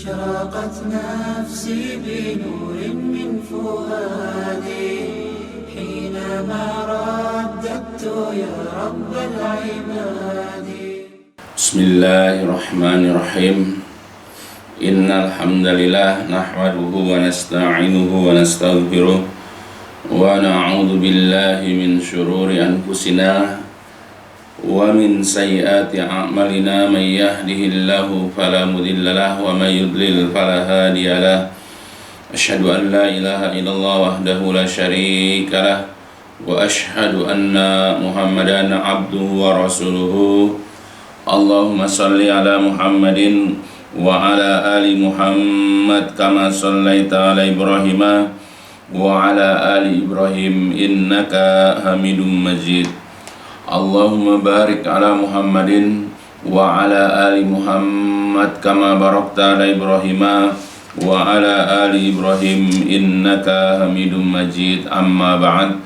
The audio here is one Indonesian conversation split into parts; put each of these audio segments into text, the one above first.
أشرقت نفسي بنور من فؤادي حينما رددت يا رب العباد. بسم الله الرحمن الرحيم. إن الحمد لله نحمده ونستعينه ونستغفره ونعوذ بالله من شرور أنفسنا ومن سيئات أعمالنا. من يهده الله فلا مضل له ومن يضلل فلا هادي له. أشهد أن لا إله إلا الله وحده لا شريك له وأشهد أن محمدا عبده ورسوله. اللهم صل على محمد وعلى آل محمد كما صليت على إبراهيم وعلى آل إبراهيم إنك حميد مجيد. Allahumma barik ala Muhammadin wa ala ali Muhammad kama barakta ala Ibrahim wa ala ali Ibrahim innaka Hamidum Majid. Amma ba'd,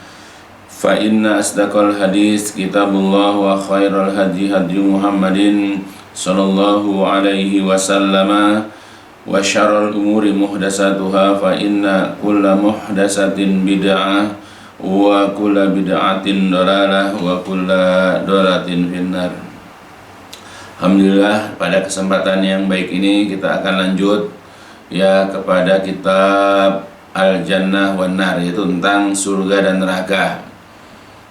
fa inna asdaqal hadis kitabullah wa khairal hadi hadi Muhammadin sallallahu alaihi wasallam wa syarrul umuri muhdasatuhah fa inna kulla muhdasatin bid'ah wa kulla bid'atin dalalah wa kulla dalalatin finnar. Alhamdulillah, pada kesempatan yang baik ini kita akan lanjut ya kepada kitab Al-Jannah wan Nar, yaitu tentang surga dan neraka.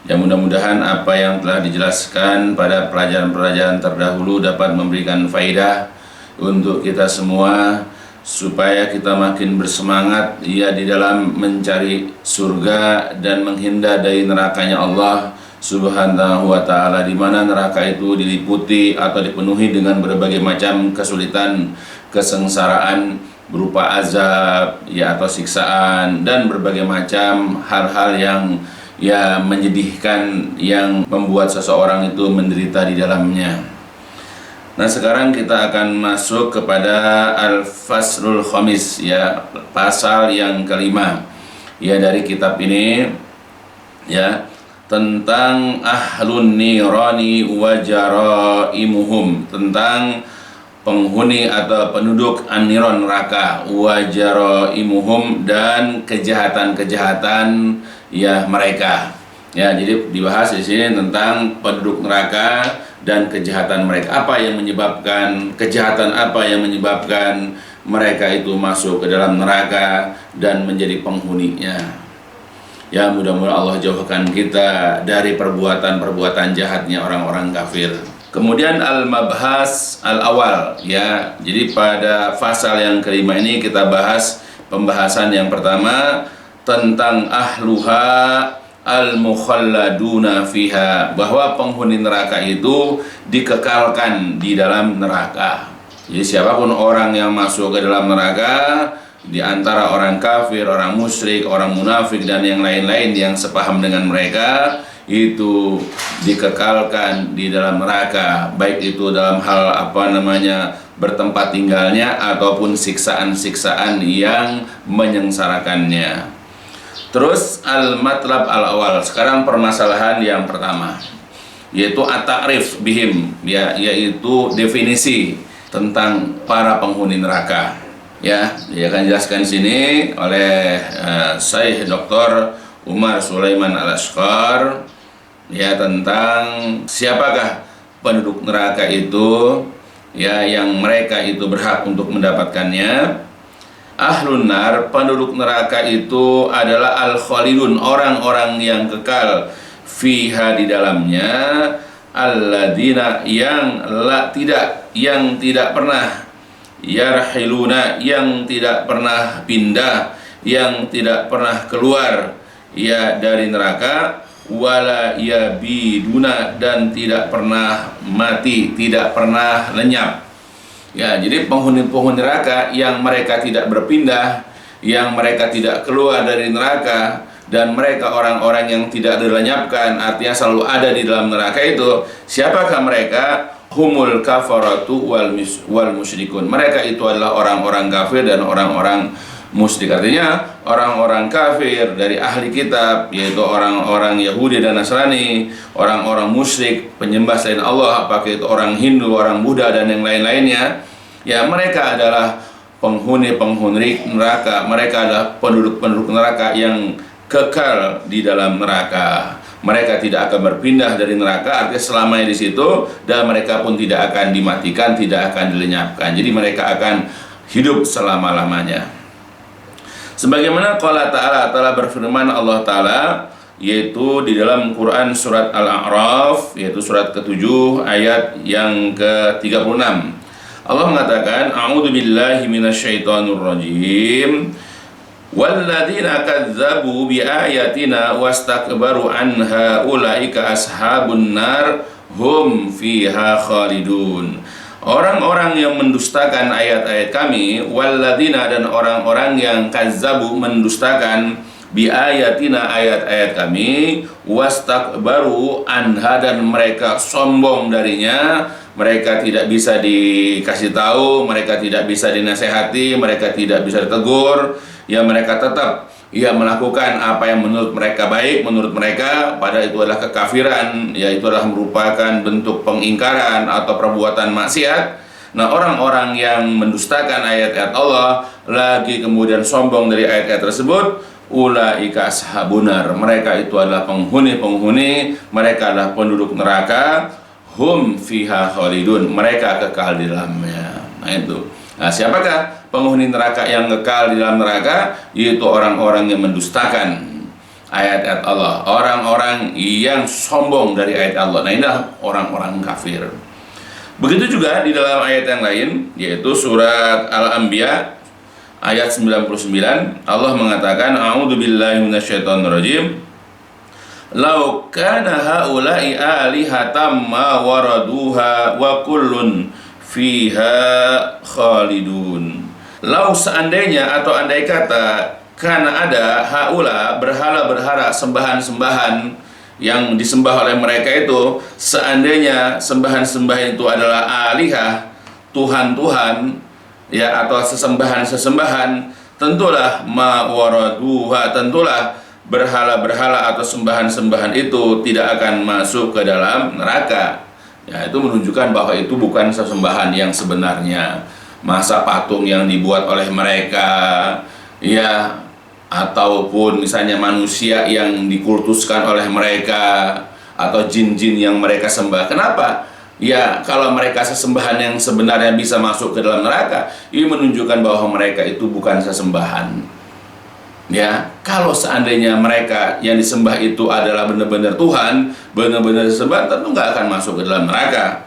Ya, mudah-mudahan apa yang telah dijelaskan pada pelajaran-pelajaran terdahulu dapat memberikan faidah untuk kita semua, supaya kita makin bersemangat ya di dalam mencari surga dan menghindar dari nerakanya Allah Subhanahu wa ta'ala, di mana neraka itu diliputi atau dipenuhi dengan berbagai macam kesulitan, kesengsaraan berupa azab ya atau siksaan dan berbagai macam hal-hal yang ya menyedihkan yang membuat seseorang itu menderita di dalamnya. Nah, sekarang kita akan masuk kepada Al-Faslul Khamis ya, pasal yang kelima ya dari kitab ini ya, tentang ahlun nirani wa jaraimuhum, tentang penghuni atau penduduk an-niran neraka, wa jaraimuhum, dan kejahatan-kejahatan ya mereka. Ya, jadi dibahas di sini tentang penduduk neraka dan kejahatan mereka. Apa yang menyebabkan kejahatan, apa yang menyebabkan mereka itu masuk ke dalam neraka dan menjadi penghuninya. Ya, mudah-mudahan Allah jauhkan kita dari perbuatan-perbuatan jahatnya orang-orang kafir. Kemudian al-mabhas al-awal ya. Jadi pada pasal yang kelima ini kita bahas pembahasan yang pertama tentang ahluha al-mukhalladuna fiha, bahwa penghuni neraka itu dikekalkan di dalam neraka. Jadi siapapun orang yang masuk ke dalam neraka, di antara orang kafir, orang musyrik, orang munafik dan yang lain-lain yang sepaham dengan mereka, itu dikekalkan di dalam neraka, baik itu dalam hal bertempat tinggalnya ataupun siksaan-siksaan yang menyengsarakannya. Terus al-matlab al-awal, sekarang permasalahan yang pertama, yaitu at-ta'rif bihim ya, yaitu definisi tentang para penghuni neraka. Ya, dia akan jelaskan sini oleh Syekh Dr. Umar Sulaiman Al-Ashqar ya, tentang siapakah penduduk neraka itu ya, yang mereka itu berhak untuk mendapatkannya. Ahlun nar, penduduk neraka itu adalah al-khalidun, orang-orang yang kekal, fiha, di dalamnya, alladzina, yang tidak pernah yarhiluna, yang tidak pernah pindah, yang tidak pernah keluar ya dari neraka, wala yabiduna, dan tidak pernah mati, tidak pernah lenyap. Ya, jadi penghuni-penghuni neraka yang mereka tidak berpindah, yang mereka tidak keluar dari neraka, dan mereka orang-orang yang tidak dilenyapkan, artinya selalu ada di dalam neraka itu. Siapakah mereka? Humul kafaratu wal musyrikun. Mereka itu adalah orang-orang kafir dan orang-orang musyrik. Artinya orang-orang kafir dari ahli kitab, yaitu orang-orang Yahudi dan Nasrani, orang-orang musyrik, penyembah selain Allah, apakah itu orang Hindu, orang Buddha dan yang lain-lainnya, ya mereka adalah penghuni neraka, mereka adalah penduduk-penduduk neraka yang kekal di dalam neraka. Mereka tidak akan berpindah dari neraka, artinya selamanya di situ, dan mereka pun tidak akan dimatikan, tidak akan dilenyapkan. Jadi mereka akan hidup selama-lamanya. Sebagaimana qala ta'ala berfirman Allah Ta'ala, yaitu di dalam Quran surat Al-A'raf, yaitu surat ke-7 ayat yang ke-36. Allah mengatakan, a'udzu billahi minasyaitonir rajim. Walladzina kadzdzabu biayatina wastakbaru anha ulaika ashabun nar hum fiha khalidun. Orang-orang yang mendustakan ayat-ayat kami, walladzina, dan orang-orang yang kadzdzabu, mendustakan, biayatina, ayat-ayat kami, wastakbaru anha, dan mereka sombong darinya. Mereka tidak bisa dikasih tahu, mereka tidak bisa dinasehati, mereka tidak bisa ditegur. Ya, mereka tetap melakukan apa yang menurut mereka baik, menurut mereka, pada itu adalah kekafiran, ya itu adalah merupakan bentuk pengingkaran atau perbuatan maksiat. Nah, orang-orang yang mendustakan ayat-ayat Allah lagi kemudian sombong dari ayat-ayat tersebut, ulaika ashabunar, mereka itu adalah penghuni, mereka adalah penduduk neraka, hum fiha khalidun, mereka kekal di dalamnya. Nah itu. Nah, siapakah penghuni neraka yang kekal di dalam neraka? Yaitu orang-orang yang mendustakan ayat-ayat Allah, orang-orang yang sombong dari ayat Allah. Nah, inilah orang-orang kafir. Begitu juga di dalam ayat yang lain, yaitu surat Al-Anbiya ayat 99, Allah mengatakan, a'udzu billahi minasyaitonir rajim. Lau kana haula'i alihatam ma waraduha wa kullun fiha khalidun. Lau, seandainya atau andai kata, karena ada haula, berhala-berhala, sembahan-sembahan yang disembah oleh mereka itu, seandainya sembahan-sembahan itu adalah alihah, Tuhan-Tuhan, ya, atau sesembahan-sesembahan, tentulah ma waraduha, tentulah berhala-berhala atau sembahan-sembahan itu tidak akan masuk ke dalam neraka. Ya, itu menunjukkan bahwa itu bukan sesembahan yang sebenarnya. Masa patung yang dibuat oleh mereka, ya, ataupun misalnya manusia yang dikultuskan oleh mereka, atau jin-jin yang mereka sembah. Kenapa? Ya, kalau mereka sesembahan yang sebenarnya bisa masuk ke dalam neraka, ini menunjukkan bahwa mereka itu bukan sesembahan. Ya, kalau seandainya mereka yang disembah itu adalah benar-benar Tuhan, benar-benar disembah, tentu nggak akan masuk ke dalam neraka.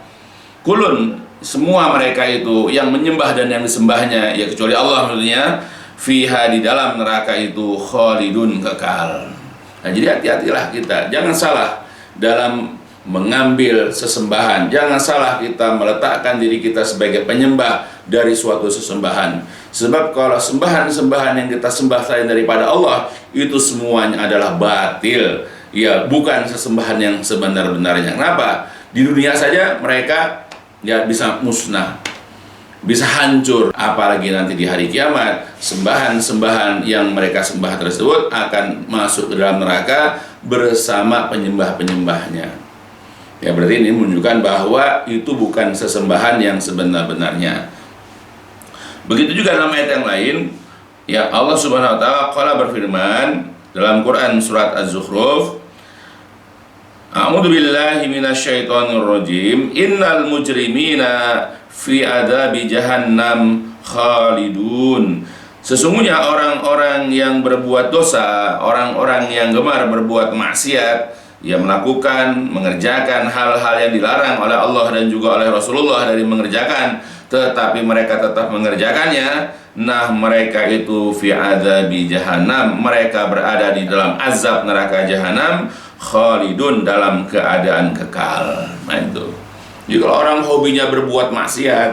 Kulun, semua mereka itu yang menyembah dan yang disembahnya, ya kecuali Allah maksudnya, fiha, di dalam neraka itu khalidun, kekal. Nah, jadi hati-hatilah kita, jangan salah dalam mengambil sesembahan, jangan salah kita meletakkan diri kita sebagai penyembah dari suatu sesembahan. Sebab kalau sembahan-sembahan yang kita sembah selain daripada Allah, itu semuanya adalah batil, ya, bukan sesembahan yang sebenar-benarnya. Kenapa? Di dunia saja mereka ya bisa musnah, bisa hancur, apalagi nanti di hari kiamat sembahan-sembahan yang mereka sembah tersebut akan masuk ke dalam neraka bersama penyembah-penyembahnya. Ya, berarti ini menunjukkan bahwa itu bukan sesembahan yang sebenar-benarnya. Begitu juga dalam ayat yang lain, ya, Allah Subhanahu wa taala qala berfirman dalam Quran surat Az-Zukhruf, a'udzu billahi minasyaitonir rajim, innal mujrimina fi adabi jahannam khalidun. Sesungguhnya orang-orang yang berbuat dosa, orang-orang yang gemar berbuat maksiat, ia mengerjakan hal-hal yang dilarang oleh Allah dan juga oleh Rasulullah dari mengerjakan, tetapi mereka tetap mengerjakannya. Nah, mereka itu fi adzabi jahannam, mereka berada di dalam azab neraka jahanam, khalidun, dalam keadaan kekal. Nah itu. Jadi kalau orang hobinya berbuat maksiat,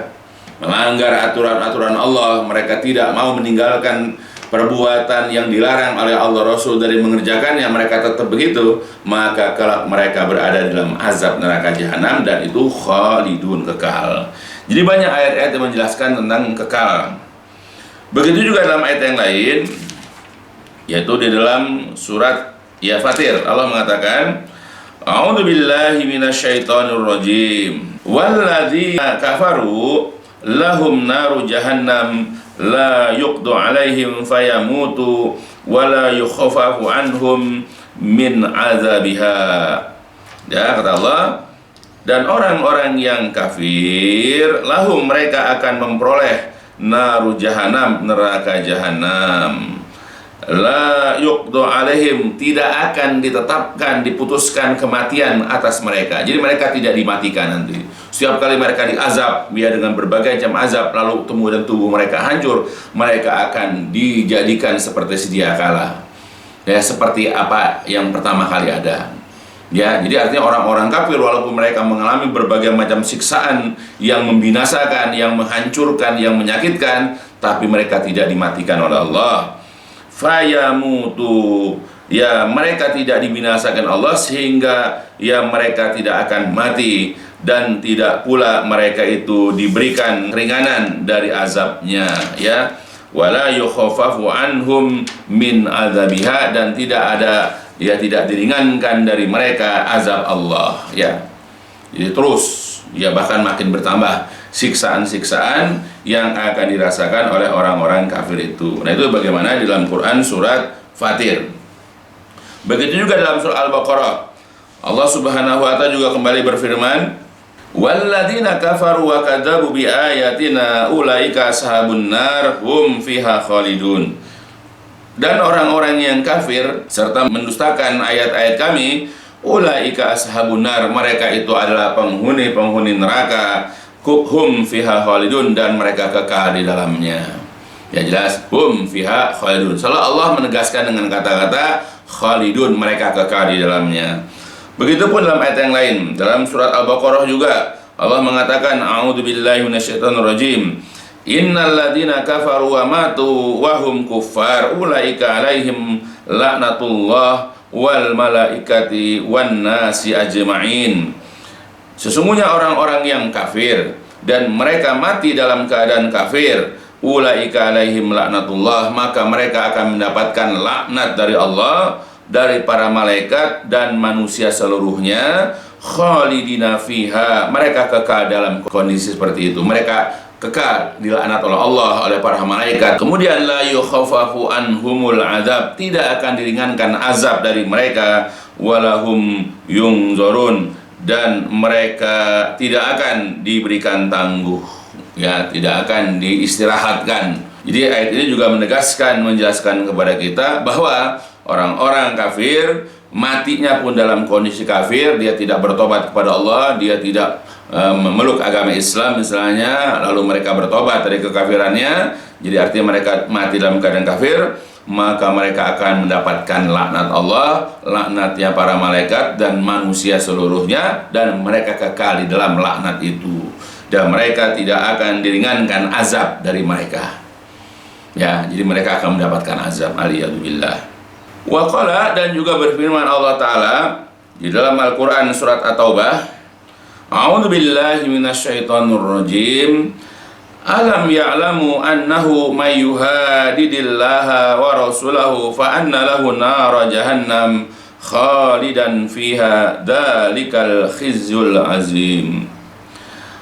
melanggar aturan-aturan Allah, mereka tidak mau meninggalkan perbuatan yang dilarang oleh Allah Rasul dari mengerjakannya, mereka tetap begitu, maka kelak mereka berada dalam azab neraka jahanam, dan itu khalidun, kekal. Jadi banyak ayat-ayat yang menjelaskan tentang kekal. Begitu juga dalam ayat yang lain, yaitu di dalam surat ya Fatir, Allah mengatakan, a'udzu billahi minasyaitonir rajim, walladzina kafaru lahum naru jahannam la yuqdu alaihim fayamutu wa la yukhaffafu anhum min azabiha. Ya, kata Allah, dan orang-orang yang kafir lahum, mereka akan memperoleh naru jahannam, neraka jahanam, la yuqdu alaihim, tidak akan ditetapkan, diputuskan kematian atas mereka. Jadi mereka tidak dimatikan nanti. Setiap kali mereka diazab, ya, dengan berbagai macam azab, lalu kemudian tubuh mereka hancur, mereka akan dijadikan seperti sedia kala, ya, seperti apa yang pertama kali ada. Ya, jadi artinya orang-orang kafir walaupun mereka mengalami berbagai macam siksaan yang membinasakan, yang menghancurkan, yang menyakitkan, tapi mereka tidak dimatikan oleh Allah. Fayamutu, ya, mereka tidak dibinasakan Allah sehingga ya mereka tidak akan mati, dan tidak pula mereka itu diberikan keringanan dari azabnya, ya. Wala yukhaffafu anhum min azabiha, dan tidak ada, ya, tidak diringankan dari mereka azab Allah, ya. Jadi terus, ya, bahkan makin bertambah siksaan-siksaan yang akan dirasakan oleh orang-orang kafir itu. Nah, itu bagaimana di dalam Quran surat Fatir. Begitu juga dalam surah Al-Baqarah, Allah Subhanahu wa ta'ala juga kembali berfirman, walladzina kafaru wa kadzabu bi ayatina ulaika ashabun nar hum fiha khalidun. Dan orang-orang yang kafir serta mendustakan ayat-ayat kami, ulaika ashabun nar, mereka itu adalah penghuni-penghuni neraka, hum fiha khalidun, dan mereka kekal di dalamnya. Ya, jelas, hum fiha khalidun. Selalu Allah menegaskan dengan kata-kata khalidun, mereka kekal di dalamnya. Begitupun dalam ayat yang lain, dalam surat Al-Baqarah juga Allah mengatakan, a'udzubillahi minasyaitonir rajim, innal ladzina kafaru wa matu wa hum kuffar ulaika alaihim laknatullah wal malaikati wan nasi ajma'in. Sesungguhnya orang-orang yang kafir dan mereka mati dalam keadaan kafir, ulaika alaihim laknatullah, maka mereka akan mendapatkan laknat dari Allah, dari para malaikat dan manusia seluruhnya, khalidina fiha, mereka kekal dalam kondisi seperti itu, mereka kekal dilaknat oleh Allah, oleh para malaikat. Kemudian la yukhaffafu anhumul azab, tidak akan diringankan azab dari mereka, walahum yungzarun, dan mereka tidak akan diberikan tangguh, ya, tidak akan diistirahatkan. Jadi ayat ini juga menegaskan, menjelaskan kepada kita bahwa orang-orang kafir matinya pun dalam kondisi kafir, dia tidak bertobat kepada Allah, dia tidak memeluk agama Islam misalnya, lalu mereka bertobat dari kekafirannya, jadi artinya mereka mati dalam keadaan kafir, maka mereka akan mendapatkan laknat Allah, laknatnya para malaikat dan manusia seluruhnya, dan mereka kekal di dalam laknat itu, dan mereka tidak akan diringankan azab dari mereka. Ya, jadi mereka akan mendapatkan azab. Aliyadzubillah. Wa qala, dan juga berfirman Allah Ta'ala di dalam Al-Quran surat At-Taubah, a'udzu billahi minasyaitonir rajim, alam ya'lamu annahu may yuhadidillaha wa rasulahu fa anna lahu nara jahannam khalidan fiha dzalikal khizyul azim.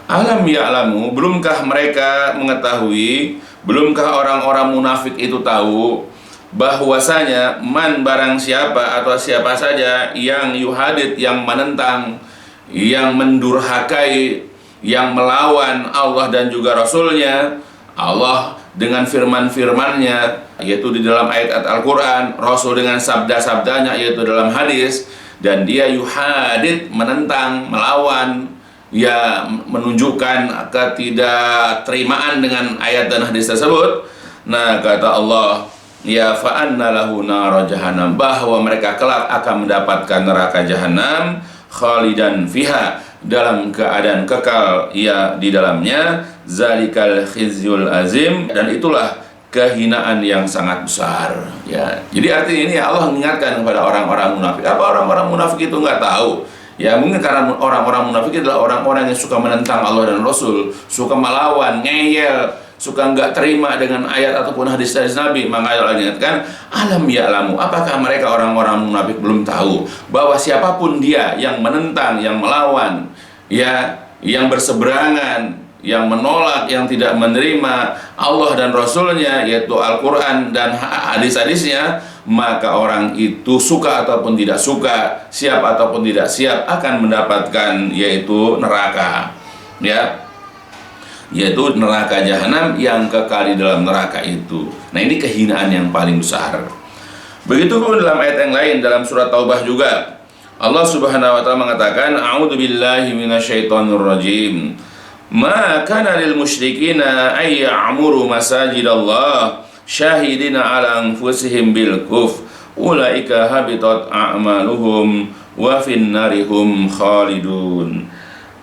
Alam ya'lamu, belumkah mereka mengetahui, belumkah orang-orang munafik itu tahu bahwasanya man, barang siapa atau siapa saja yang yuhadid, yang menentang, yang mendurhakai, yang melawan Allah dan juga Rasulnya, Allah dengan firman-firmannya, yaitu di dalam ayat Al-Quran, Rasul dengan sabda-sabdanya, yaitu dalam hadis, dan dia yuhadid, menentang, melawan, ya, menunjukkan ketidakterimaan dengan ayat dan hadis tersebut. Nah, kata Allah, ya, fa'anna lahu nara jahannam, bahwa mereka kelak akan mendapatkan neraka jahanam, khalidan fiha, dalam keadaan kekal, ya, di dalamnya, zalikal khizyul azim, dan itulah kehinaan yang sangat besar, ya. Jadi artinya ini Allah mengingatkan kepada orang-orang munafik. Apa orang-orang munafik itu nggak tahu? Ya, mungkin karena orang-orang munafik adalah orang-orang yang suka menentang Allah dan Rasul, suka melawan, ngeyel, suka nggak terima dengan ayat ataupun hadis dari Nabi. Maka Allah ingatkan, alam ya'lamu, apakah mereka orang-orang munafik belum tahu bahwa siapapun dia yang menentang, yang melawan, ya, yang berseberangan, yang menolak, yang tidak menerima Allah dan Rasulnya, yaitu Al-Quran dan hadis-hadisnya, maka orang itu suka ataupun tidak suka, siap ataupun tidak siap, akan mendapatkan yaitu neraka, ya, yaitu neraka jahanam yang kekal di dalam neraka itu. Nah, ini kehinaan yang paling besar. Begitu pun dalam ayat yang lain, dalam surat Taubah juga Allah Subhanahu wa taala mengatakan, a'udzubillahi minasyaitonirrajim. Ma kana lil musyrikina ay ya'muru masajidallah syahidina ala anfusihim bil kufr ulaika habitat a'maluhum wa finnarihum khalidun.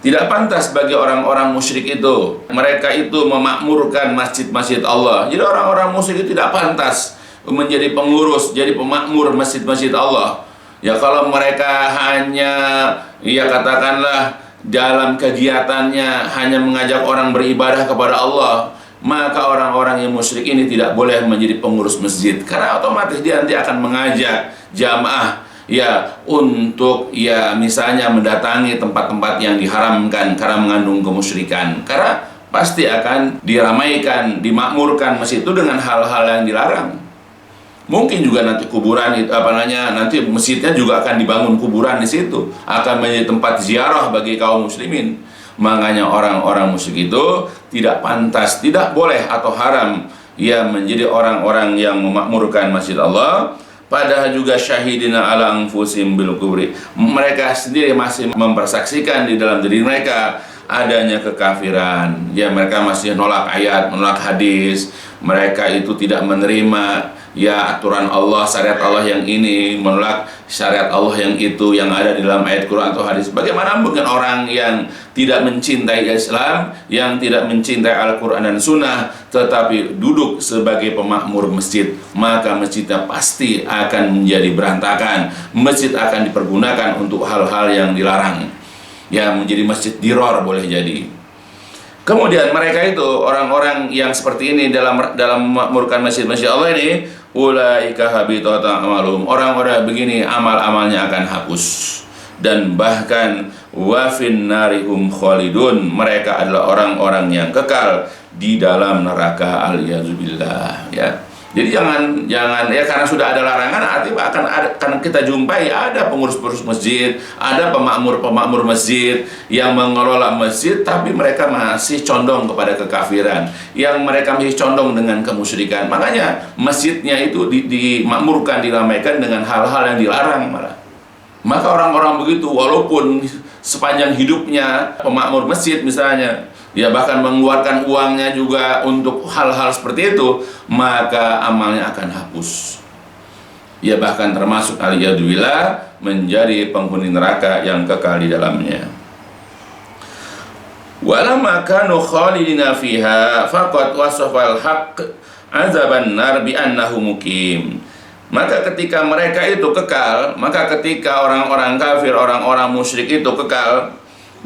Tidak pantas bagi orang-orang musyrik itu, mereka itu memakmurkan masjid-masjid Allah. Jadi orang-orang musyrik itu tidak pantas menjadi pengurus, jadi pemakmur masjid-masjid Allah. Ya, kalau mereka hanya, ya katakanlah, dalam kegiatannya hanya mengajak orang beribadah kepada Allah, maka orang-orang yang musyrik ini tidak boleh menjadi pengurus masjid, karena otomatis dia nanti akan mengajak jamaah, ya, untuk, ya, misalnya mendatangi tempat-tempat yang diharamkan karena mengandung kemusyrikan, karena pasti akan diramaikan, dimakmurkan masjid itu dengan hal-hal yang dilarang. Mungkin juga nanti kuburan itu, nanti masjidnya juga akan dibangun kuburan di situ, akan menjadi tempat ziarah bagi kaum muslimin. Makanya orang-orang musyrik itu tidak pantas, tidak boleh atau haram, ya, menjadi orang-orang yang memakmurkan masjid Allah. Padahal juga syahidina ala anfusihim bil kufri, mereka sendiri masih mempersaksikan di dalam diri mereka adanya kekafiran. Ya, mereka masih nolak ayat, menolak hadis, mereka itu tidak menerima, ya, aturan Allah, syariat Allah yang ini, menolak syariat Allah yang itu yang ada di dalam ayat Quran atau hadis. Bagaimana mungkin orang yang tidak mencintai Islam, yang tidak mencintai Al-Quran dan Sunnah, tetapi duduk sebagai pemakmur masjid? Maka masjidnya pasti akan menjadi berantakan, masjid akan dipergunakan untuk hal-hal yang dilarang, ya, menjadi masjid diror boleh jadi. Kemudian mereka itu, orang-orang yang seperti ini dalam memakmurkan masjid-masjid Allah ini, ulaika habitat a'maluhum, orang-orang begini amal-amalnya akan hapus, dan bahkan wa finnarihum khalidun, mereka adalah orang-orang yang kekal di dalam neraka, al-yazubillah, ya. Jadi jangan ya, karena sudah ada larangan, artinya akan kita jumpai ada pengurus-pengurus masjid, ada pemakmur-pemakmur masjid yang mengelola masjid, tapi mereka masih condong kepada kekafiran, yang mereka masih condong dengan kemusyrikan. Makanya masjidnya itu dimakmurkan, diramaikan dengan hal-hal yang dilarang malah. Maka orang-orang begitu, walaupun sepanjang hidupnya pemakmur masjid misalnya, ya, bahkan mengeluarkan uangnya juga untuk hal-hal seperti itu, maka amalnya akan hapus. Ya, bahkan termasuk aliyadzubillah menjadi penghuni neraka yang kekal di dalamnya. Walamma kanu khalidina fiha faqad wasafal haqq azaban nar bi annahu muqim. Maka ketika mereka itu kekal, maka ketika orang-orang kafir, orang-orang musyrik itu kekal,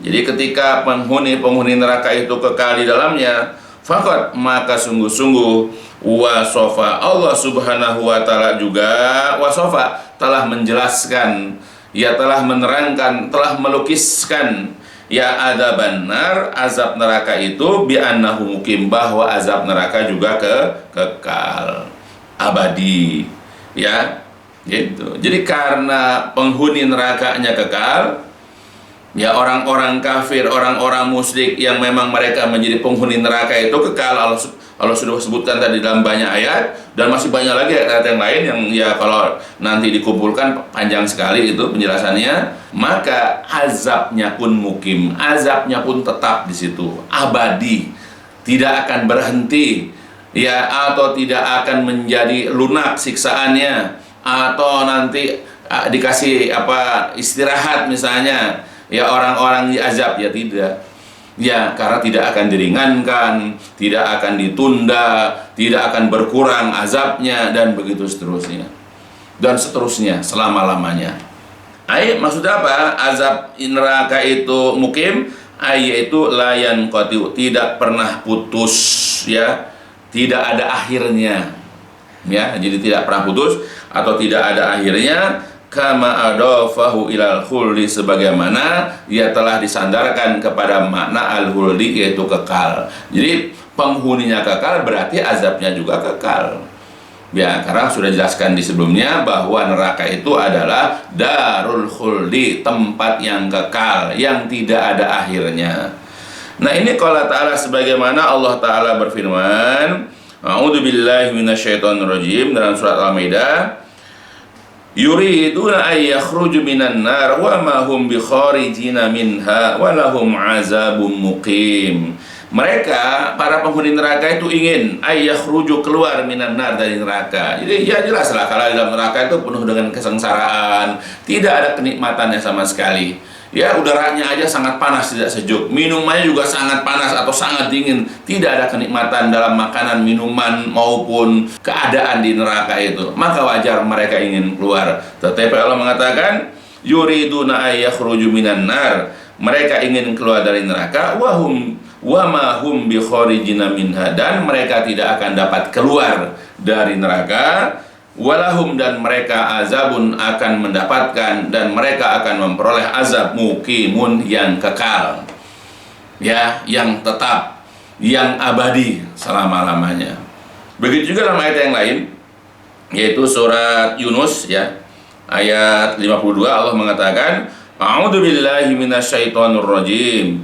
jadi ketika penghuni neraka itu kekal di dalamnya, faqad, maka sungguh-sungguh wasofa, Allah Subhanahu wa taala juga wasofa, telah menjelaskan, ya, telah menerangkan, telah melukiskan, ya, adzaban nar, azab neraka itu, bi annahu muqim, bahwa azab neraka juga kekal abadi, ya, gitu. Jadi karena penghuni nerakanya kekal, ya, orang-orang kafir, orang-orang musyrik yang memang mereka menjadi penghuni neraka itu kekal, Allah sudah sebutkan tadi dalam banyak ayat, dan masih banyak lagi ayat yang lain yang, ya, kalau nanti dikumpulkan panjang sekali itu penjelasannya. Maka azabnya pun mukim, azabnya pun tetap di situ, abadi, tidak akan berhenti, ya, atau tidak akan menjadi lunak siksaannya, atau nanti dikasih istirahat misalnya, ya, orang-orang diazab, ya, tidak. Ya, karena tidak akan diringankan, tidak akan ditunda, tidak akan berkurang azabnya, dan begitu seterusnya. Dan seterusnya selama-lamanya. Maksudnya apa? Azab neraka itu mukim, yaitu layan qatiu, tidak pernah putus, ya, tidak ada akhirnya. Ya, jadi tidak pernah putus atau tidak ada akhirnya. kama adafahu ilal khuldi, sebagaimana ia telah disandarkan kepada makna al-khuldi, yaitu kekal. Jadi penghuninya kekal berarti azabnya juga kekal. Ya, karena sudah dijelaskan di sebelumnya bahwa neraka itu adalah darul khuldi, tempat yang kekal, yang tidak ada akhirnya. Nah, ini qala ta'ala, sebagaimana Allah Ta'ala berfirman, a'udzubillahi minasyaitonirrajim, dalam surat Al-Maidah, yuriduna ay yakhruju minan nar wa ma hum bikharijina minha wa lahum azabun muqim. Mereka, para penghuni neraka itu ingin ay yakhruju, keluar minan nar, dari neraka. Jadi ya jelaslah kalau dalam neraka itu penuh dengan kesengsaraan, tidak ada kenikmatannya sama sekali. Ya, udaranya aja sangat panas, tidak sejuk. Minumannya juga sangat panas atau sangat dingin. Tidak ada kenikmatan dalam makanan, minuman, maupun keadaan di neraka itu. Maka wajar mereka ingin keluar. Tetapi Allah mengatakan, yuriduna ay yakhruju minan nar. Mereka ingin keluar dari neraka, wa ma hum bi kharijina minha, dan mereka tidak akan dapat keluar dari neraka. Walahum, dan mereka azabun, akan mendapatkan, dan mereka akan memperoleh azab muqimun, yang kekal, ya, yang tetap, yang abadi selama-lamanya. Begitu juga dalam ayat yang lain, yaitu surat Yunus, ya, ayat 52, Allah mengatakan, a'udzu billahi minasyaitonir rajim,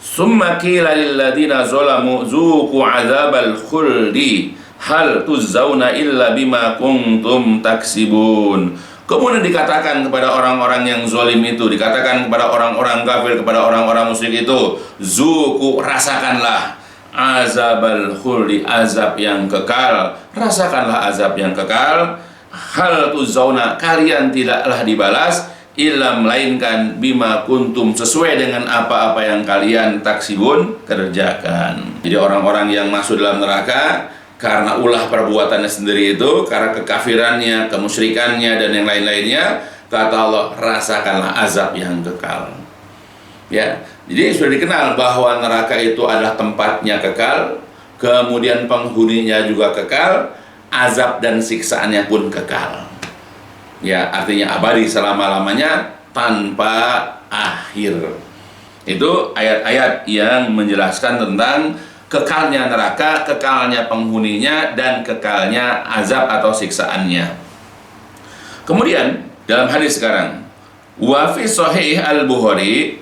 summa qila lil ladzina zalamu dzuqu adzabal khuldi hal tuzzauna illa bima kuntum taksibun. Kemudian dikatakan kepada orang-orang yang zalim itu, dikatakan kepada orang-orang kafir, kepada orang-orang musyrik itu, zuku, rasakanlah azabal khuldi, azab yang kekal, rasakanlah azab yang kekal. Hal tuzzauna, kalian tidaklah dibalas, illa, melainkan bima kuntum, sesuai dengan apa-apa yang kalian taksibun, kerjakan. Jadi orang-orang yang masuk dalam neraka karena ulah perbuatannya sendiri itu, karena kekafirannya, kemusyrikannya, dan yang lain-lainnya, kata Allah, rasakanlah azab yang kekal. Ya, jadi sudah dikenal bahwa neraka itu adalah tempatnya kekal, kemudian penghuninya juga kekal, azab dan siksaannya pun kekal. Ya, artinya abadi selama-lamanya tanpa akhir. Itu ayat-ayat yang menjelaskan tentang kekalnya neraka, kekalnya penghuninya, dan kekalnya azab atau siksaannya. Kemudian dalam hadis sekarang, wa fi sahih al-Bukhari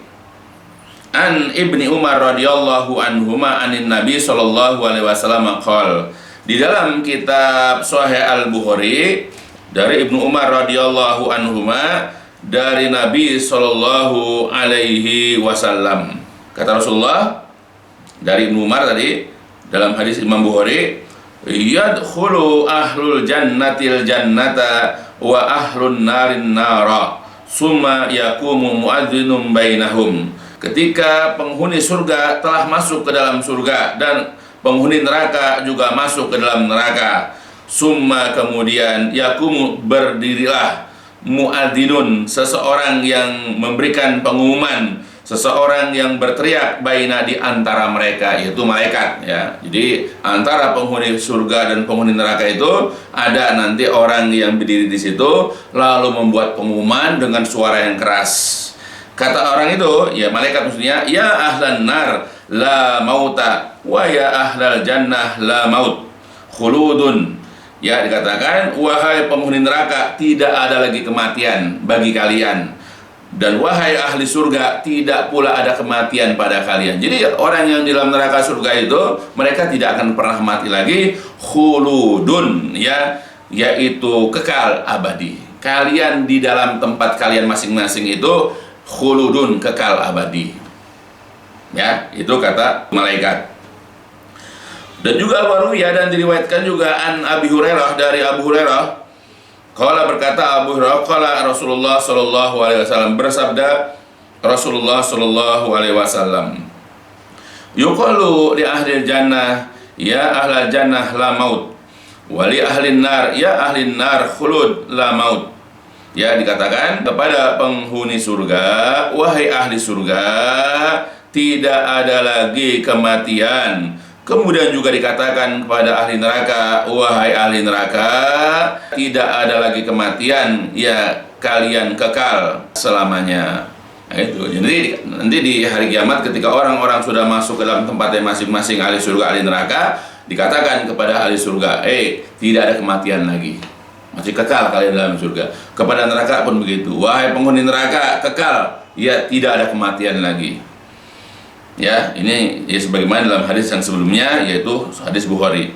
an Ibni Umar radhiyallahu anhuma anin Nabi sallallahu alaihi wasallam qol. Di dalam kitab Sahih Al-Bukhari dari Ibnu Umar radhiyallahu anhuma, dari Nabi sallallahu alaihi wasallam, kata Rasulullah, dari Ibnu Umar tadi, dalam hadis Imam Bukhari, yadkhulu ahlul jannatil jannata wa ahlun narin nara summa yakumu muadzinum bainahum. Ketika penghuni surga telah masuk ke dalam surga dan penghuni neraka juga masuk ke dalam neraka, summa, kemudian yakumu, berdirilah, muadzinun, seseorang yang memberikan pengumuman, seseorang yang berteriak, baina, di antara mereka, yaitu malaikat, ya. Jadi antara penghuni surga dan penghuni neraka itu ada nanti orang yang berdiri di situ lalu membuat pengumuman dengan suara yang keras. Kata orang itu, ya malaikat maksudnya, ya ahlan nar la mauta wa ya ahlal jannah la maut khuludun. Ya, dikatakan, wahai penghuni neraka, tidak ada lagi kematian bagi kalian, dan wahai ahli surga, tidak pula ada kematian pada kalian. Jadi orang yang di dalam neraka surga itu, mereka tidak akan pernah mati lagi, khuludun, ya, yaitu kekal abadi. Kalian di dalam tempat kalian masing-masing itu khuludun, kekal abadi. Ya, itu kata malaikat. Dan juga waruya, dan diriwayatkan juga an Abi Hurairah, dari Abu Hurairah, qala, berkata Abu Hurairah, qala Rasulullah sallallahu alaihi wasallam, bersabda Rasulullah sallallahu alaihi wasallam, yuqalu li ahli jannah ya ahlal jannah la maut, wa li ahli nar ya ahli nar khulud la maut. Ya, dikatakan kepada penghuni surga, wahai ahli surga, tidak ada lagi kematian, Kemudian juga dikatakan kepada ahli neraka, wahai ahli neraka, tidak ada lagi kematian, ya kalian kekal selamanya. Nah, itu. Jadi nanti di hari kiamat ketika orang-orang sudah masuk ke dalam tempatnya masing-masing, ahli surga, ahli neraka, dikatakan kepada ahli surga, tidak ada kematian lagi, masih kekal kalian dalam surga. Kepada neraka pun begitu, wahai penghuni neraka, kekal, ya tidak ada kematian lagi. Ya, ini ya sebagaimana dalam hadis yang sebelumnya, yaitu hadis Bukhari.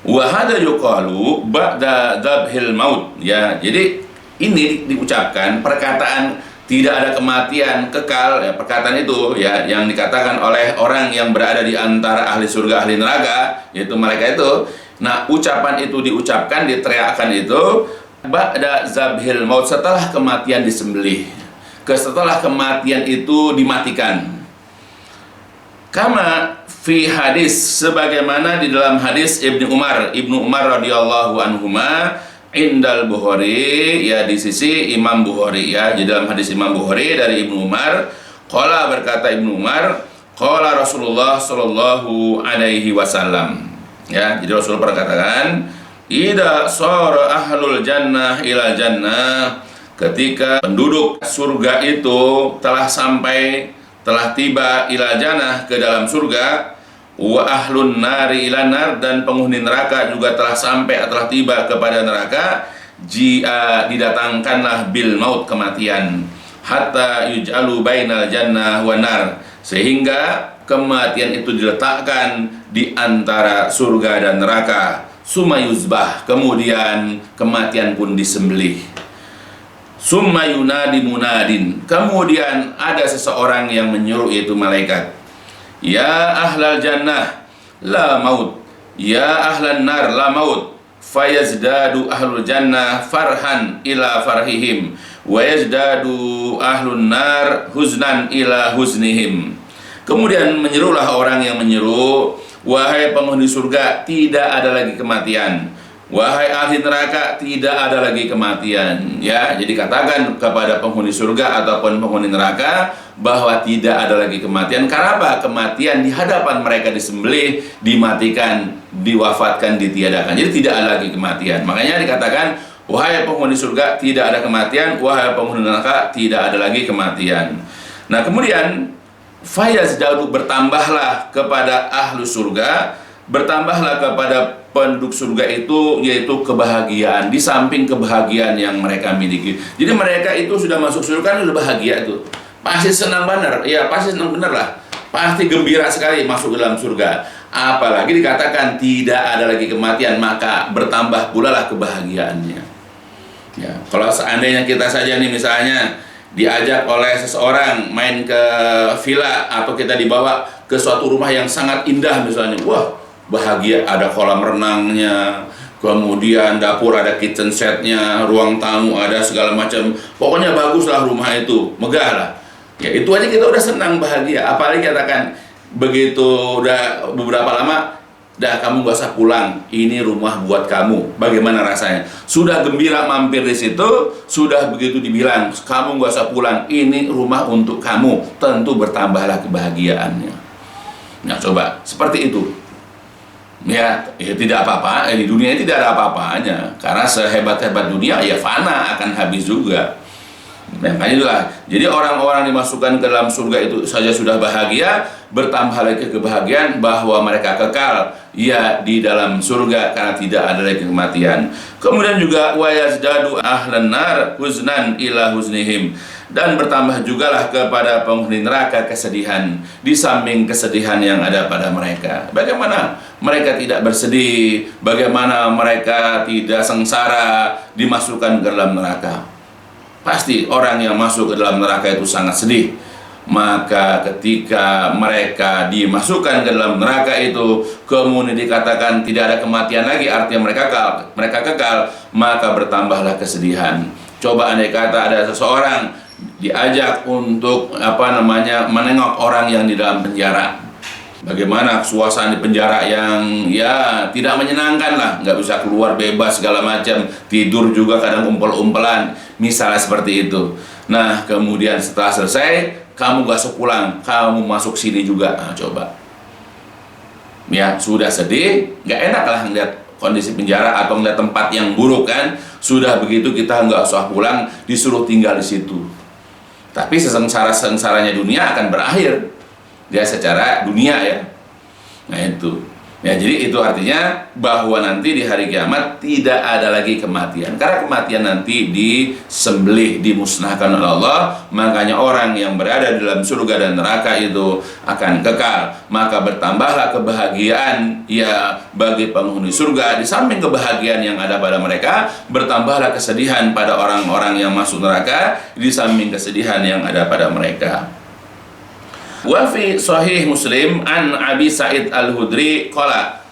Wa hada yuqalu ba'da dzabhil maut. Ya, jadi ini diucapkan perkataan tidak ada kematian, kekal, ya, perkataan itu ya yang dikatakan oleh orang yang berada di antara ahli surga, ahli neraka, yaitu mereka itu. Nah, ucapan itu diucapkan, diteriakkan itu ba'da dzabhil maut, setelah kematian disembelih. Setelah kematian itu dimatikan. Kama fi hadis, sebagaimana di dalam hadis Ibnu Umar radhiyallahu anhuma indal Bukhari, ya di sisi Imam Bukhari, ya. Jadi dalam hadis Imam Bukhari dari Ibnu Umar, qala, berkata Ibnu Umar, qala Rasulullah sallallahu alaihi wasallam. Ya, jadi Rasul berkatakan, idza shara ahlul jannah ila jannah, ketika penduduk surga itu telah tiba ila jannah, ke dalam surga, wa ahlun nari ila nar, dan penghuni neraka juga telah tiba kepada neraka, didatangkanlah bil maut, kematian, hatta yuj'alu bainal jannah wa nar, sehingga kematian itu diletakkan di antara surga dan neraka. Summa yuzbah, kemudian kematian pun disembelih. Summa yunadi munadin, kemudian ada seseorang yang menyuruh, yaitu malaikat, ya ahlal jannah la maut, ya ahlan nar la maut, fayazdadu ahlul jannah farhan ila farhihim, wa yazdadu ahlun nar huznan ila huznihim. Kemudian menyerulah orang yang menyeru, wahai penghuni surga, tidak ada lagi kematian, wahai ahli neraka, tidak ada lagi kematian. Ya, jadi katakan kepada penghuni surga ataupun penghuni neraka bahwa tidak ada lagi kematian. Karena apa? Kematian di hadapan mereka disembelih, dimatikan, diwafatkan, ditiadakan. Jadi tidak ada lagi kematian. Makanya dikatakan, wahai penghuni surga, tidak ada kematian, wahai penghuni neraka, tidak ada lagi kematian. Nah, kemudian fayazdadu, bertambahlah kepada ahlu surga, bertambahlah kepada penduduk surga itu, yaitu kebahagiaan, di samping kebahagiaan yang mereka miliki. Jadi mereka itu sudah masuk surga kan sudah bahagia tuh, pasti senang benar, ya pasti senang benar lah, pasti gembira sekali masuk ke dalam surga. Apalagi dikatakan tidak ada lagi kematian, maka bertambah pula lah kebahagiaannya. Ya, kalau seandainya kita saja nih misalnya diajak oleh seseorang main ke villa, atau kita dibawa ke suatu rumah yang sangat indah misalnya, wah bahagia, ada kolam renangnya, kemudian dapur ada kitchen setnya, ruang tamu ada segala macam, pokoknya baguslah rumah itu, megah lah. Ya itu aja kita udah senang, bahagia. Apalagi katakan begitu udah beberapa lama, dah kamu gak usah pulang, ini rumah buat kamu. Bagaimana rasanya? Sudah gembira mampir di situ, sudah begitu dibilang kamu gak usah pulang, ini rumah untuk kamu, tentu bertambahlah kebahagiaannya. Nah coba seperti itu. Ya tidak apa-apa, di dunia ini tidak ada apa-apanya, karena sehebat-hebat dunia ya fana, akan habis juga. Makanya itulah, jadi orang-orang dimasukkan ke dalam surga itu saja sudah bahagia, bertambah lagi kebahagiaan bahwa mereka kekal ya di dalam surga karena tidak ada lagi kematian. Kemudian juga wa yazdadu ahlan nar huznan ila huznihim, dan bertambah jugalah kepada penghuni neraka kesedihan di samping kesedihan yang ada pada mereka. Bagaimana mereka tidak bersedih, bagaimana mereka tidak sengsara dimasukkan ke dalam neraka. Pasti orang yang masuk ke dalam neraka itu sangat sedih. Maka ketika mereka dimasukkan ke dalam neraka itu, kemudian dikatakan tidak ada kematian lagi, artinya mereka kekal, maka bertambahlah kesedihan. Coba andai kata ada seseorang diajak untuk menengok orang yang di dalam penjara. Bagaimana suasana di penjara yang ya tidak menyenangkan lah, nggak bisa keluar bebas segala macam, tidur juga kadang umpel-umpelan, misalnya seperti itu. Nah kemudian setelah selesai, kamu gak sepulang, kamu masuk sini juga. Nah, coba Ya, sudah sedih, nggak enak lah ngeliat kondisi penjara atau ngeliat tempat yang buruk kan. Sudah begitu kita nggak usah pulang, disuruh tinggal di situ. Tapi sengsara-sengsaranya dunia akan berakhir. Dia secara dunia ya. Nah itu. Ya, jadi itu artinya bahwa nanti di hari kiamat tidak ada lagi kematian. Karena kematian nanti disembelih, dimusnahkan oleh Allah. Makanya orang yang berada di dalam surga dan neraka itu akan kekal. Maka bertambahlah kebahagiaan ya bagi penghuni surga. Di samping kebahagiaan yang ada pada mereka, bertambahlah kesedihan pada orang-orang yang masuk neraka. Di samping kesedihan yang ada pada mereka. Wa fi sahih Muslim an Abi Sa'id Al-Khudri qala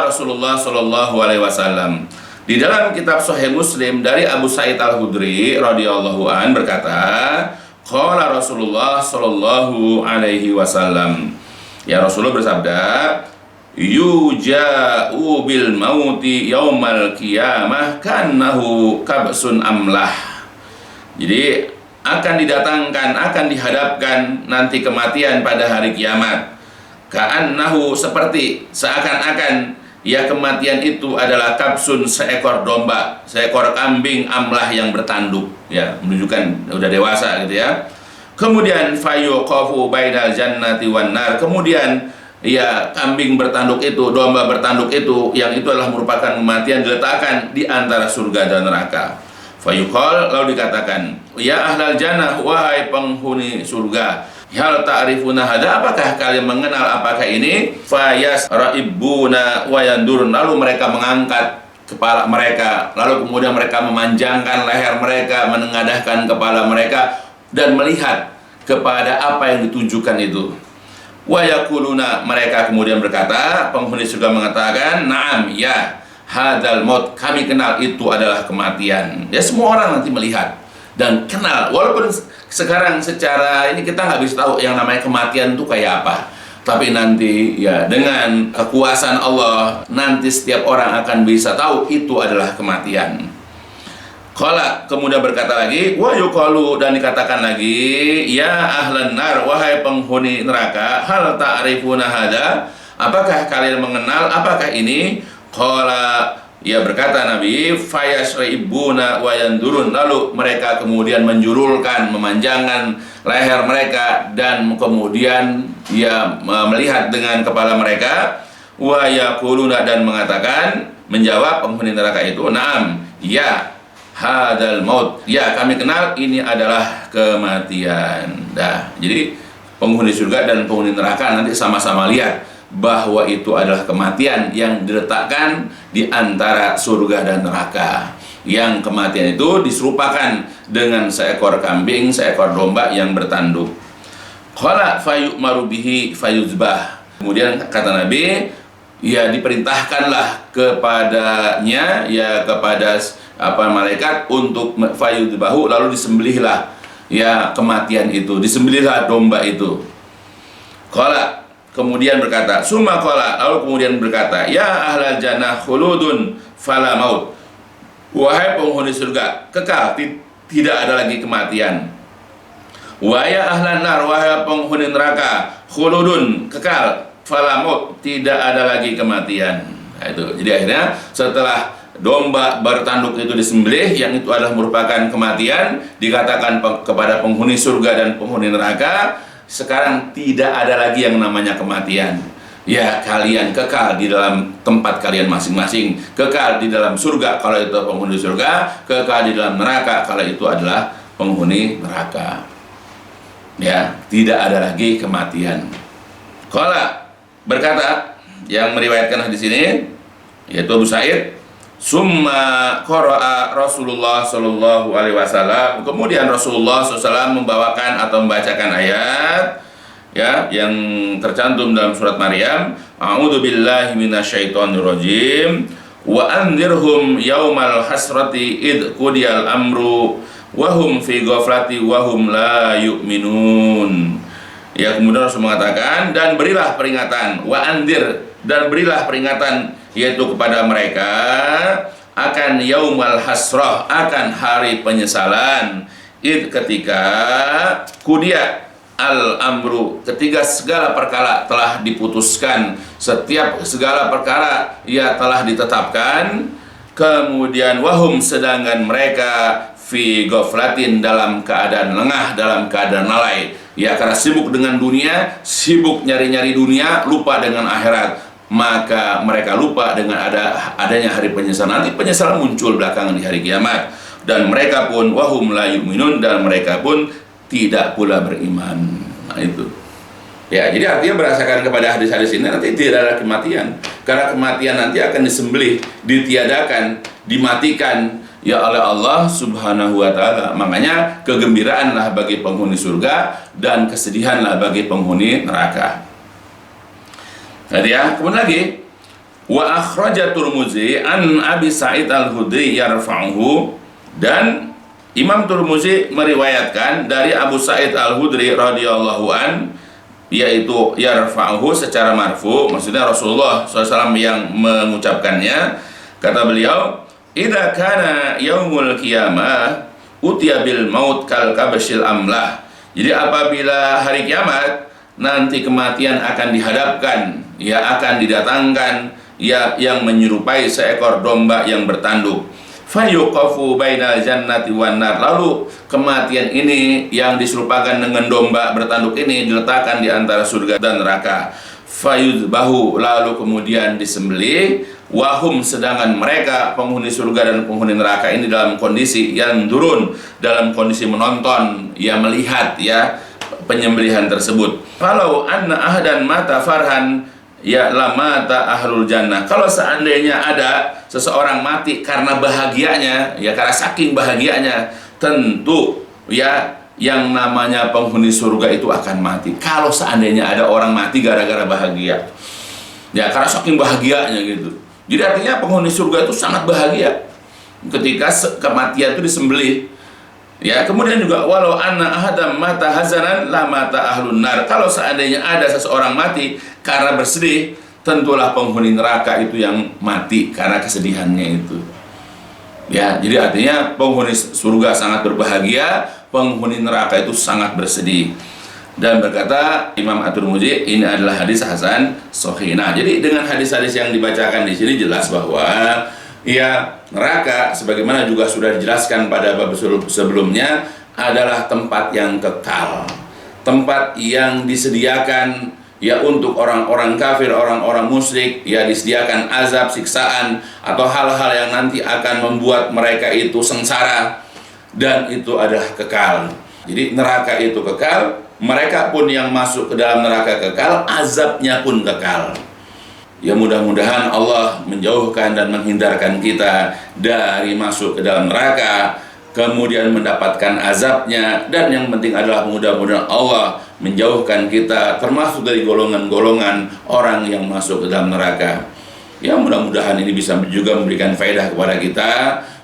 Rasulullah sallallahu alaihi wasallam. Di dalam kitab Sahih Muslim dari Abu Sa'id Al-Khudri radhiyallahu an berkata, qala Rasulullah sallallahu alaihi wasallam. Ya, Rasulullah bersabda, yuja'u bil mauti yaumal qiyamah kannahu kabsun amlah. Jadi akan didatangkan, akan dihadapkan nanti kematian pada hari kiamat. Ka'annahu seperti seakan-akan ya kematian itu adalah kabsun, seekor domba, seekor kambing amlah yang bertanduk, ya menunjukkan udah dewasa gitu ya. Kemudian fayuqafu bainal jannati wan nar. Kemudian ya kambing bertanduk itu, domba bertanduk itu, yang itu adalah merupakan kematian, diletakkan di antara surga dan neraka. Fayuqal, lalu dikatakan, ya ahlal jannah, wahai penghuni surga, hal ta'rifuna hada, apakah kalian mengenal apakah ini? Fayasra'ibuna wa yandurun, lalu mereka mengangkat kepala mereka, lalu kemudian mereka memanjangkan leher mereka, menengadahkan kepala mereka dan melihat kepada apa yang ditujukan itu. Wa yaquluna, mereka kemudian berkata, penghuni surga mengatakan, na'am, ya hadal maut, kami kenal itu adalah kematian. Ya, semua orang nanti melihat dan kenal. Walaupun sekarang secara ini kita nggak bisa tahu yang namanya kematian itu kayak apa. Tapi nanti ya dengan kekuasaan Allah, nanti setiap orang akan bisa tahu itu adalah kematian. Qala, kemudian berkata lagi, wa yuqalu, dan dikatakan lagi, ya ahlan nar, wahai penghuni neraka, hal ta'rifuna hada, apakah kalian mengenal apakah ini? Qala, ya berkata Nabi, fayasribuna wa yandurun, lalu mereka kemudian menjulurkan, memanjangkan leher mereka dan kemudian ya melihat dengan kepala mereka. Wa yaquluna, dan mengatakan, menjawab penghuni neraka itu, na'am, ya hadal maut, ya kami kenal ini adalah kematian. Nah, jadi penghuni surga dan penghuni neraka nanti sama-sama lihat bahwa itu adalah kematian yang diletakkan di antara surga dan neraka. Yang kematian itu diserupakan dengan seekor kambing, seekor domba yang bertanduk. Qala fayu'maru bihi fayuzbah. Kemudian kata Nabi, ya diperintahkanlah kepadanya, ya kepada malaikat untuk fayuzbahu, lalu disembelihlah ya kematian itu, disembelihlah domba itu. Qala, kemudian berkata, summa qala, lalu kemudian berkata, ya ahlal jannah khuludun fala maut, wahai penghuni surga, kekal, tidak ada lagi kematian. Wa ya ahlan nar, wahai penghuni neraka, khuludun, kekal, fala maut, tidak ada lagi kematian. Nah, itu. Jadi akhirnya setelah domba bertanduk itu disembelih, yang itu adalah merupakan kematian, dikatakan kepada penghuni surga dan penghuni neraka, sekarang tidak ada lagi yang namanya kematian. Ya, kalian kekal di dalam tempat kalian masing-masing, kekal di dalam surga kalau itu penghuni surga, kekal di dalam neraka kalau itu adalah penghuni neraka. Ya, tidak ada lagi kematian. Qala, berkata yang meriwayatkan hadis ini yaitu Abu Sa'id, summa qara'a Rasulullah sallallahu alaihi wasallam, kemudian Rasulullah SAW membawakan atau membacakan ayat ya yang tercantum dalam surat Maryam, a'udzu billahi minasyaitonir rajim, wa anzirhum yaumal hasrati id qudiyal amru wa hum fi ghaflati wa hum la yu'minun. Ya, kemudian Rasul mengatakan, dan berilah peringatan, wa anzir, dan berilah peringatan, yaitu kepada mereka akan yaumal hasrah, akan hari penyesalan, id ketika kudia al-amru, ketika segala perkara telah diputuskan, setiap segala perkara ia telah ditetapkan, kemudian wahum, sedangkan mereka fi ghaflatin, dalam keadaan lengah, dalam keadaan lalai, ya karena sibuk dengan dunia, sibuk nyari-nyari dunia, lupa dengan akhirat, maka mereka lupa dengan adanya hari penyesalan. Nanti penyesalan muncul belakangan di hari kiamat, dan mereka pun wahum la yu'minun, dan mereka pun tidak pula beriman. Nah itu. Ya, jadi artinya berdasarkan kepada hadis-hadis ini nanti tidak ada kematian. Karena kematian nanti akan disembelih, ditiadakan, dimatikan ya oleh Allah Subhanahu wa taala. Makanya kegembiraanlah bagi penghuni surga dan kesedihanlah bagi penghuni neraka. Jadi ya, kemudian lagi wa akhraja Tirmidzi an Abi Sa'id Al-Khudri yarfa'uhu, dan Imam Tirmidzi meriwayatkan dari Abu Sa'id Al-Khudri radhiyallahu an, yaitu yarfa'uhu secara marfu, maksudnya Rasulullah SAW yang mengucapkannya. Kata beliau, idza kana yaumul qiyamah utiya bil maut kal kabshil amlah. Jadi apabila hari kiamat nanti kematian akan dihadapkan, ya akan didatangkan, ya yang menyerupai seekor domba yang bertanduk. Fayuqafu bainal jannati wan nar, lalu kematian ini yang diserupakan dengan domba bertanduk ini diletakkan di antara surga dan neraka. Fayudbahu, lalu kemudian disembelih. Wahum, sedangkan mereka penghuni surga dan penghuni neraka ini dalam kondisi yang turun, dalam kondisi menonton, ya melihat ya penyembelihan tersebut. Kalau anna ahadan mata farhan ya lamata ahlul jannah, kalau seandainya ada seseorang mati karena bahagianya, ya karena saking bahagianya, tentu ya yang namanya penghuni surga itu akan mati. Kalau seandainya ada orang mati gara-gara bahagia, ya karena saking bahagianya gitu. Jadi artinya penghuni surga itu sangat bahagia ketika kematian itu disembelih. Ya, kemudian juga walau anna ahadam mata hazanan la mata ahlun nar, kalau seandainya ada seseorang mati karena bersedih, tentulah penghuni neraka itu yang mati karena kesedihannya itu. Ya, jadi artinya penghuni surga sangat berbahagia, penghuni neraka itu sangat bersedih. Dan berkata Imam At-Tirmidzi, ini adalah hadis hasan sahih. Nah, jadi dengan hadis-hadis yang dibacakan di sini jelas bahwa ya neraka sebagaimana juga sudah dijelaskan pada bab sebelumnya adalah tempat yang kekal, tempat yang disediakan ya untuk orang-orang kafir, orang-orang musyrik, ya disediakan azab, siksaan atau hal-hal yang nanti akan membuat mereka itu sengsara, dan itu adalah kekal. Jadi neraka itu kekal, mereka pun yang masuk ke dalam neraka kekal, azabnya pun kekal. Ya mudah-mudahan Allah menjauhkan dan menghindarkan kita dari masuk ke dalam neraka, kemudian mendapatkan azabnya, dan yang penting adalah mudah-mudahan Allah menjauhkan kita termasuk dari golongan-golongan orang yang masuk ke dalam neraka. Ya mudah-mudahan ini bisa juga memberikan faedah kepada kita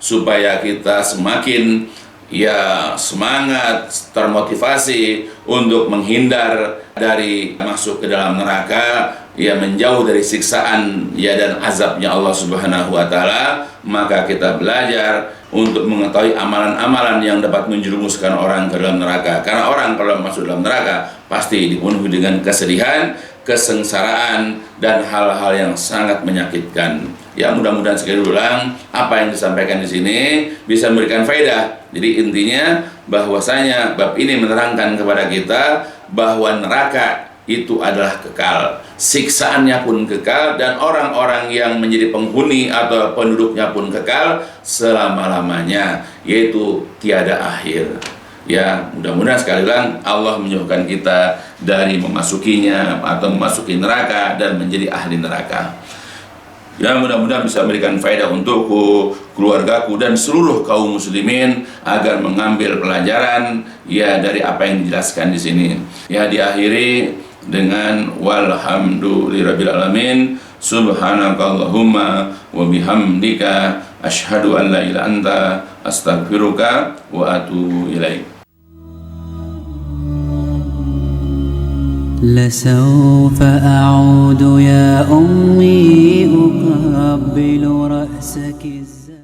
supaya kita semakin ya semangat, termotivasi untuk menghindar dari masuk ke dalam neraka, ya menjauh dari siksaan ya dan azabnya Allah Subhanahu wa taala. Maka kita belajar untuk mengetahui amalan-amalan yang dapat menjerumuskan orang ke dalam neraka. Karena orang kalau masuk dalam neraka pasti dipenuhi dengan kesedihan, kesengsaraan, dan hal-hal yang sangat menyakitkan. Ya mudah-mudahan sekali ulang apa yang disampaikan di sini bisa memberikan faedah. Jadi intinya bahwasanya bab ini menerangkan kepada kita bahwa neraka itu adalah kekal, siksaannya pun kekal, dan orang-orang yang menjadi penghuni atau penduduknya pun kekal selama-lamanya, yaitu tiada akhir. Ya mudah-mudahan sekali lagi Allah menjauhkan kita dari memasukinya atau memasuki neraka dan menjadi ahli neraka. Ya mudah-mudahan bisa memberikan faedah untukku, keluargaku, dan seluruh kaum muslimin agar mengambil pelajaran ya dari apa yang dijelaskan di sini. Ya diakhiri dengan walhamdulillahirabbil alamin. Subhanakallahumma wa bihamdika asyhadu an la ilaha illa anta astaghfiruka wa atubu ilaik. لسوف أعود يا أمي أقبل رأسك